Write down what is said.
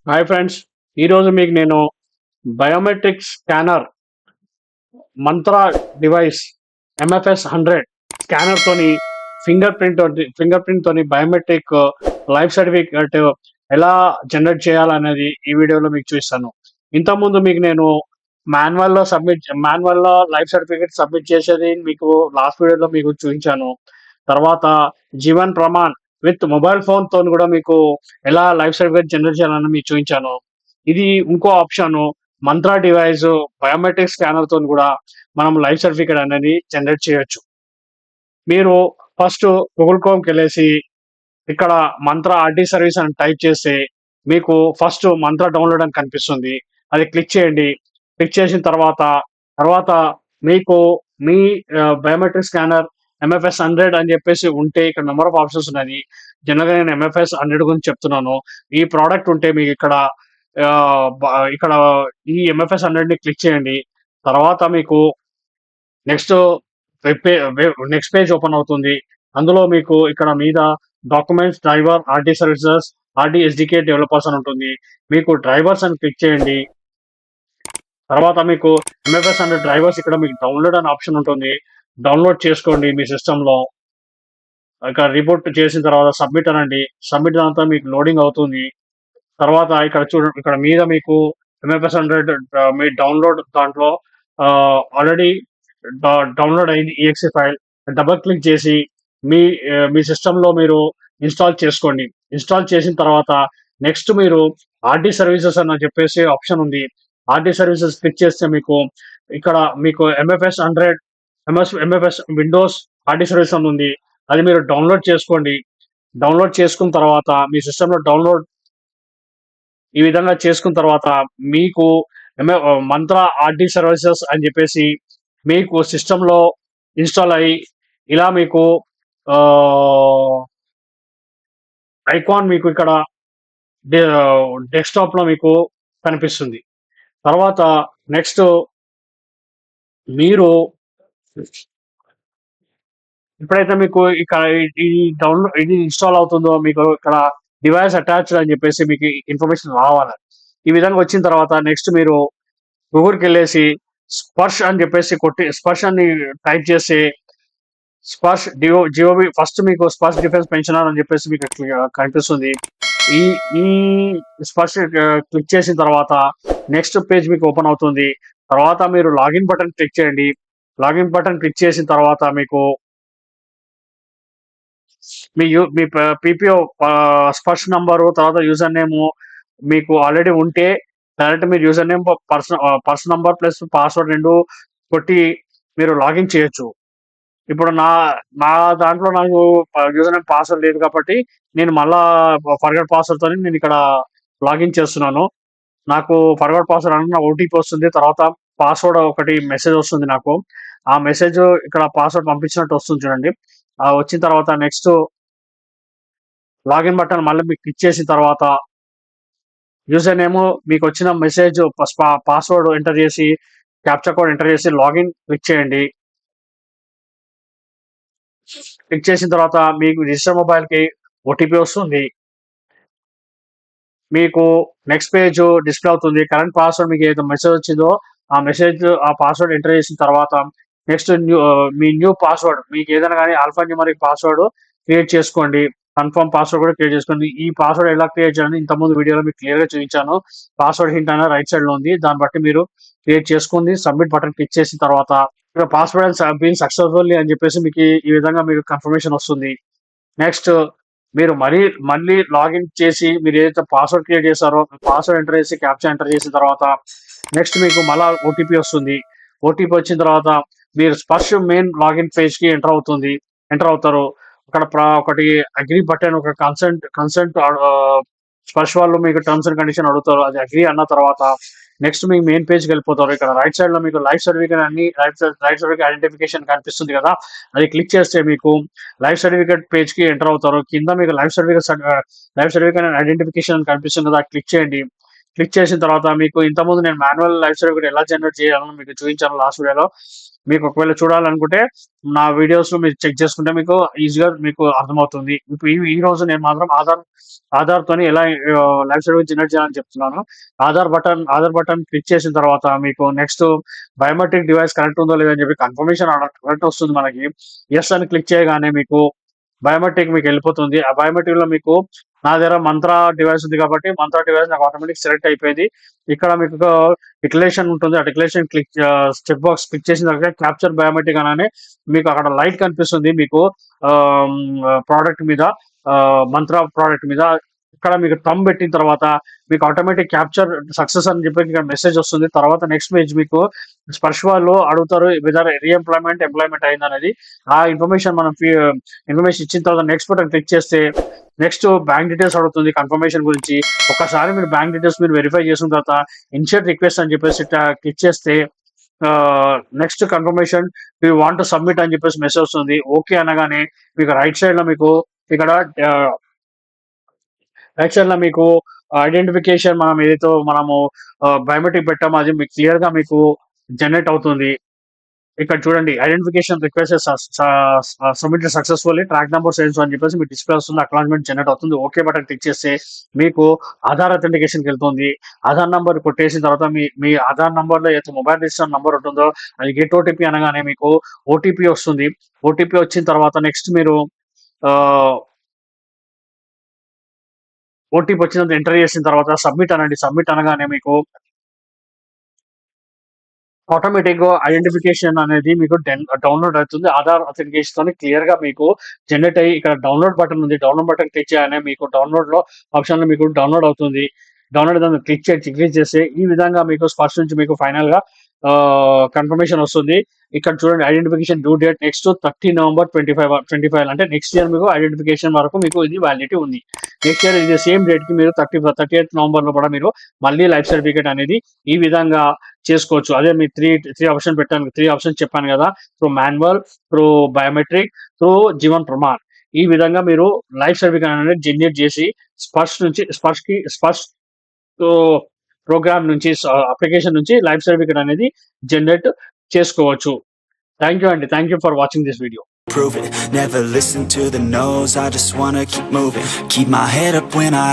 Hi friends. ఈరోజు మీకు నేను biometric scanner mantra device MFs 100 scanner తోని ఫింగర్ ప్రింట్ తోని బయోమెట్రిక్ లైఫ్ సర్టిఫికేట్ ఎలా జనరేట్ చేయాలనేది ఈ వీడియోలో మీకు చూపిస్తాను. ఇంతకుముందు మీకు నేను మాన్యువల్లో లైఫ్ సర్టిఫికేట్ సబ్మిట్ చేసేది మీకు లాస్ట్ వీడియోలో మీకు చూపించాను. తర్వాత Jeevan Pramaan with mobile phone తోని కూడా మీకు ఎలా లైఫ్ సర్టిఫికేట్ జనరేట్ చేయాలని మీకు చూపించాను. ఇది ఇంకో option. Mantra device biometric scanner తోని కూడా మనం లైఫ్ సర్టిఫికేట్ అనేది జనరేట్ చేయొచ్చు. మీరు ఫస్ట్ గూగుల్ క్రోమ్కి వెళ్ళేసి ఇక్కడ మంత్రా ఆర్టీ సర్వీస్ అని టైప్ చేస్తే మీకు ఫస్ట్ మంత్రా డౌన్లోడ్ అని కనిపిస్తుంది. అది క్లిక్ చేయండి. క్లిక్ చేసిన తర్వాత మీకు మీ బయోమెట్రిక్ స్కానర్ ఎంఎఫ్ఎస్ 100 అని చెప్పేసి ఉంటే ఇక్కడ నెంబర్ ఆఫ్ ఆప్షన్స్ ఉన్నాయి. జనరల్గా నేను ఎంఎఫ్ఎస్ 100 గురించి చెప్తున్నాను. ఈ ప్రోడక్ట్ ఉంటే మీకు ఇక్కడ ఈ ఎంఎఫ్ఎస్ 100ని క్లిక్ చేయండి. తర్వాత మీకు నెక్స్ట్ నెక్స్ట్ పేజ్ ఓపెన్ అవుతుంది. అందులో మీకు ఇక్కడ మీద documents, driver, RT services, RT SDK developers అని ఉంటుంది. మీకు డ్రైవర్స్ అని క్లిక్ చేయండి. తర్వాత మీకు ఎంఎఫ్ఎస్ 100 డ్రైవర్స్ ఇక్కడ మీకు డౌన్లోడ్ అనే ఆప్షన్ ఉంటుంది. డౌన్లోడ్ చేసుకోండి మీ సిస్టంలో. ఇక్కడ రిపోర్ట్ చేసిన తర్వాత సబ్మిట్ అనండి. సబ్మిట్ అంతా మీకు లోడింగ్ అవుతుంది. తర్వాత ఇక్కడ చూడండి, ఇక్కడ మీద మీకు ఎంఎఫ్ఎస్ 100 మీ డౌన్లోడ్ దాంట్లో ఆల్రెడీ డౌన్లోడ్ అయింది ఈఎక్సీ ఫైల్. డబుల్ క్లిక్ చేసి మీ సిస్టంలో మీరు ఇన్స్టాల్ చేసుకోండి. ఇన్స్టాల్ చేసిన తర్వాత నెక్స్ట్ మీరు ఆర్టీ సర్వీసెస్ అని చెప్పేసి ఆప్షన్ ఉంది. ఆర్టీ సర్వీసెస్ క్లిక్ చేస్తే ఇక్కడ మీకు ఎంఎఫ్ఎస్ విండోస్ ఆర్టీ సర్వీస్ అని ఉంది. అది మీరు డౌన్లోడ్ చేసుకోండి. డౌన్లోడ్ చేసుకున్న తర్వాత మీ సిస్టంలో ఈ విధంగా చేసుకున్న తర్వాత మీకు మంత్రా ఆర్టీ సర్వీసెస్ అని చెప్పేసి మీకు సిస్టంలో ఇన్స్టాల్ అయ్యి ఇలా మీకు ఐకాన్ మీకు ఇక్కడ డెస్క్టాప్ లో మీకు కనిపిస్తుంది. తర్వాత నెక్స్ట్ మీరు ఎప్పుడైతే మీకు ఇక్కడ ఇది ఇన్స్టాల్ అవుతుందో మీకు ఇక్కడ డివైస్ అటాచ్డ్ అని చెప్పేసి మీకు ఇన్ఫర్మేషన్ రావాలి. ఈ విధంగా వచ్చిన తర్వాత నెక్స్ట్ మీరు గూగుల్కి వెళ్ళేసి స్పర్శ్ అని చెప్పేసి స్పర్శ్ అని టైప్ చేసి స్పర్శ్ జిఓబి ఫస్ట్ మీకు స్పర్శ్ డిఫెన్స్ పెన్షనర్ అని చెప్పేసి మీకు కనిపిస్తుంది. ఈ ఈ స్పర్శ్ క్లిక్ చేసిన తర్వాత నెక్స్ట్ పేజ్ మీకు ఓపెన్ అవుతుంది. తర్వాత మీరు లాగిన్ బటన్ క్లిక్ చేయండి. లాగిన్ బటన్ క్లిక్ చేసిన తర్వాత మీకు మీ పీపీఓ స్పర్శ్ నంబరు, తర్వాత యూజర్ నేమ్ మీకు ఆల్రెడీ ఉంటే డైరెక్ట్ మీరు user name, person number plus password 2 కొట్టి మీరు లాగిన్ చేయొచ్చు. ఇప్పుడు నా దాంట్లో నాకు యూజర్ నేమ్, పాస్వర్డ్ లేదు కాబట్టి నేను మళ్ళా ఫర్గట్ పాస్వర్డ్ తోని నేను ఇక్కడ లాగిన్ చేస్తున్నాను. నాకు ఫర్గట్ పాస్వర్డ్ అంటే నా ఓటీపీ వస్తుంది. తర్వాత పాస్వర్డ్ ఒకటి మెసేజ్ వస్తుంది నాకు. ఆ మెసేజ్ ఇక్కడ పాస్వర్డ్ పంపించినట్టు వస్తుంది చూడండి. వచ్చిన తర్వాత నెక్స్ట్ లాగిన్ బటన్ మళ్ళీ మీకు క్లిక్ చేసిన తర్వాత యూజర్ నేమ్, మీకు వచ్చిన మెసేజ్, పాస్వర్డ్ ఎంటర్ చేసి క్యాప్చా కోడ్ ఎంటర్ చేసి లాగిన్ క్లిక్ చేయండి. క్లిక్ చేసిన తర్వాత మీకు రిజిస్టర్ మొబైల్కి ఓటీపీ వస్తుంది. మీకు నెక్స్ట్ పేజ్ డిస్ప్లే అవుతుంది. కరెంట్ పాస్వర్డ్ మీకు ఏదైతే మెసేజ్ వచ్చిందో ఆ పాస్వర్డ్ ఎంటర్ చేసిన తర్వాత నెక్స్ట్ మీ న్యూ పాస్వర్డ్ మీకు ఏదైనా కానీ ఆల్ఫా న్యూమరిక్ పాస్వర్డ్ క్రియేట్ చేసుకోండి. కన్ఫర్మ్ పాస్వర్డ్ కూడా క్రియేట్ చేసుకోండి. ఈ పాస్వర్డ్ ఎలా క్రియేట్ చేయాలని ఇంతకుముందు వీడియోలో మీకు క్లియర్ గా చూపించాను. పాస్వర్డ్ హింట్ అనేది రైట్ సైడ్ లో ఉంది. దాన్ని బట్టి మీరు క్రియేట్ చేసుకుంది. సబ్మిట్ బటన్ క్లిక్ చేసిన తర్వాత పాస్వర్డ్ బీయింగ్ సక్సెస్ఫుల్లీ అని చెప్పేసి మీకు ఈ విధంగా మీకు కన్ఫర్మేషన్ వస్తుంది. నెక్స్ట్ మీరు మళ్ళీ లాగిన్ చేసి మీరు ఏదైతే పాస్వర్డ్ క్రియేట్ చేశారో పాస్వర్డ్ ఎంటర్ చేసి క్యాప్చా ఎంటర్ చేసిన తర్వాత నెక్స్ట్ మీకు మళ్ళా ఓటీపీ వస్తుంది. ఓటీపీ వచ్చిన తర్వాత మీరు స్పర్శ్ మెయిన్ లాగిన్ పేజ్ కి ఎంటర్ అవుతారు. అక్కడ ఒకటి అగ్రీ బటన్, ఒక కన్సెంట్ స్పర్శ్ వాళ్ళు మీకు టర్మ్స్ అండ్ కండిషన్ అడుగుతారు. అది అగ్రీ అన్న తర్వాత నెక్స్ట్ మీకు మెయిన్ పేజ్కి వెళ్ళిపోతారు. ఇక్కడ రైట్ సైడ్ లో మీకు life certificate right certificate identification కనిపిస్తుంది కదా, అది క్లిక్ చేస్తే మీకు లైఫ్ సర్టిఫికేట్ పేజ్ కి ఎంటర్ అవుతారు. కింద మీకు లైఫ్ సర్టిఫికేట్ ఐడెంటిఫికేషన్ కనిపిస్తుంది కదా, క్లిక్ చేయండి. క్లిక్ చేసిన తర్వాత మీకు ఇంతకుముందు నేను మాన్యువల్ లైఫ్ సర్టిఫికేట్ ఎలా జనరేట్ చేయాలని మీకు చూపించాను లాస్ట్ వీడియోలో. మీకు ఒకవేళ చూడాలనుకుంటే నా వీడియోస్‌లో మీరు చెక్ చేసుకుంటే మీకు ఈజీగా మీకు అర్థమవుతుంది. ఇప్పుడు ఈ రోజు నేను మాత్రం ఆధార్‌తోని ఎలా లైఫ్ సర్టిఫికేట్ జనరేట్ చేయాలని చెప్తున్నాను. ఆధార్ బటన్ క్లిక్ చేసిన తర్వాత మీకు నెక్స్ట్ బయోమెట్రిక్ డివైస్ కనెక్ట్ ఉందో లేదో అని చెప్పి కన్ఫర్మేషన్ కరెక్ట్ వస్తుంది మనకి. యెస్ అని క్లిక్ చేయగానే మీకు బయోమెట్రిక్ మీకెళ్ళిపోతుంది. ఆ బయోమెట్రిక్‌లో మీకు నా దగ్గర మంత్రా డివైస్ ఉంది కాబట్టి మంత్రా డివైస్ నాకు ఆటోమేటిక్ సెలెక్ట్ అయిపోయింది. ఇక్కడ మీకు డిక్లరేషన్ ఉంటుంది. ఆ డిక్లరేషన్ చెక్ బాక్స్ క్లిక్ చేసిన తర్వాత క్యాప్చర్ బయోమెట్రిక్ అనగానే మీకు అక్కడ లైట్ కనిపిస్తుంది మీకు ఆహ్, ప్రొడక్ట్ మీద మంత్రా ప్రొడక్ట్ మీద. ఇక్కడ మీకు థంబ్ పెట్టిన తర్వాత మీకు ఆటోమేటిక్ క్యాప్చర్ సక్సెస్ అని చెప్పి ఇక్కడ మెసేజ్ వస్తుంది. తర్వాత నెక్స్ట్ పేజ్ మీకు స్పర్శ్ వాళ్ళు అడుగుతారు వెదర్ ఎంప్లాయ్‌మెంట్ అయిందనేది. ఆ ఇన్ఫర్మేషన్ ఇచ్చిన తర్వాత నెక్స్ట్ బటన్ క్లిక్ చేస్తే నెక్స్ట్ బ్యాంక్ డీటెయిల్స్ అడుగుతుంది కన్ఫర్మేషన్ గురించి. ఒక్కసారి మీరు బ్యాంక్ డీటెయిల్స్ మీరు వెరిఫై చేసిన తర్వాత ఇన్షియేట్ రిక్వెస్ట్ అని చెప్పేసి ఇట్లా క్లిక్ చేస్తే next confirmation you want to submit అని చెప్పేసి మెసేజ్ వస్తుంది. ఓకే అనగానే మీకు రైట్ సైడ్‌లో మీకు ఇక్కడ ఆహ్, మీకు ఐడెంటిఫికేషన్ మనము బయోమెట్రిక్ పెట్టామో అది మీకు క్లియర్‌గా మీకు జనరేట్ అవుతుంది. ఇక్కడ చూడండి identification request submitted successfully track number sales అని చెప్పేసి మీకు డిస్‌ప్లే వస్తుంది. అక్నాలెడ్జ్‌మెంట్ జనరేట్ అవుతుంది. ఓకే బటన్ క్లిక్ చేస్తే మీకు ఆధార్ అథెంటికేషన్‌కెళ్తుంది. ఆధార్ నంబర్ కొట్టేసిన తర్వాత మీ ఆధార్ నంబర్‌లో ఏదైతే మొబైల్ రిజిస్టర్ నంబర్ ఉంటుందో అది గెట్ ఓటీపీ అనగానే మీకు ఓటీపీ వస్తుంది. ఓటీపీ వచ్చిన తర్వాత నెక్స్ట్ మీరు ఆహ్, ఓటీపీ వచ్చినంత ఎంటర్ చేసిన తర్వాత సబ్మిట్ అనండి. సబ్మిట్ అనగానే మీకు ఆటోమేటిక్‌గా ఐడెంటిఫికేషన్ అనేది మీకు డౌన్‌లోడ్ అవుతుంది. ఆధార్ అథెంటికేషన్‌తోని క్లియర్‌గా మీకు జనరేట్ అయ్యి ఇక్కడ డౌన్‌లోడ్ బటన్ ఉంది. డౌన్‌లోడ్ బటన్ క్లిక్ చేయగానే మీకు డౌన్‌లోడ్‌లో ఆప్షన్‌లో మీకు డౌన్‌లోడ్ అవుతుంది. డౌన్‌లోడ్ దాన్ని క్లిక్ చేసి ఈ విధంగా మీకు స్పర్శ్ నుంచి మీకు ఫైనల్‌గా కన్ఫర్మేషన్ వస్తుంది. ఇక్కడ చూడండి identification due date next 30 November 25 అంటే నెక్స్ట్ ఇయర్ మీకు ఐడెంటిఫికేషన్ వరకు మీకు ఇది వాలిడిటీ ఉంది. నెక్స్ట్ ఇయర్ ఇది సేమ్ డేట్‌కి మీరు 30th నవంబర్‌లో కూడా మీరు మళ్ళీ లైఫ్ సర్టిఫికేట్ అనేది ఈ విధంగా చేసుకోవచ్చు. అదే మీ 3 ఆప్షన్ పెట్టాను. 3 ఆప్షన్స్ చెప్పాను గదా! Through manual, through biometric, through Jeevan Pramaan. ఈ విధంగా మీరు లైఫ్ సర్టిఫికేట్ అనేది జనరేట్ చేసి స్పర్శ్ ప్రోగ్రామ్ నుంచి అప్లికేషన్ నుంచి లైఫ్ సర్టిఫికేట్ అనేది జనరేట్ చేసుకోవచ్చు. థాంక్ యూ అండి. Thank you for watching this video. Prove it, never listen to the no's, I just wanna keep moving, keep my head up when I